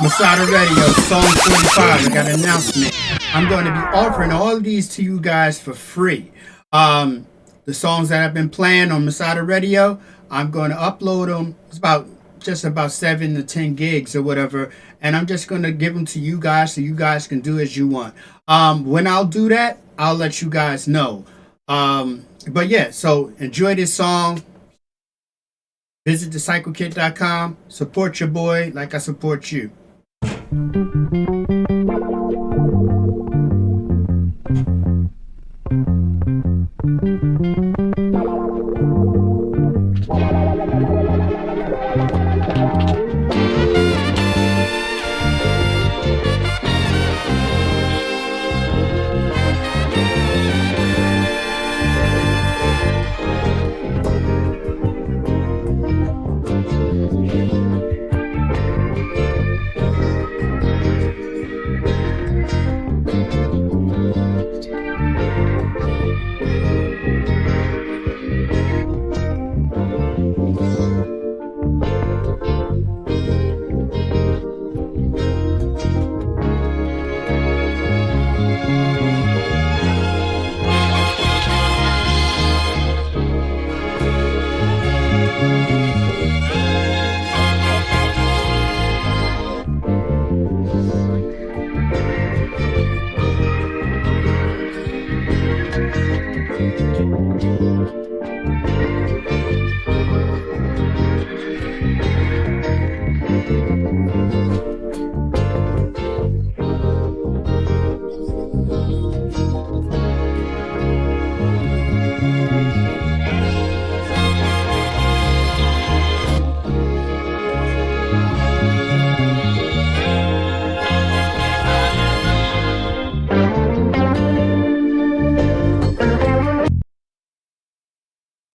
Masada Radio, Song 45. I got an announcement. I'm going to be offering all of these to you guys for free. The songs that I've been playing on Masada Radio, I'm going to upload them. It's just about 7 to 10 gigs or whatever, and I'm just going to give them to you guys so you guys can do as you want. When I'll do that, I'll let you guys know. But yeah, so enjoy this song. Visit thecyclekit.com. Support your boy like I support you.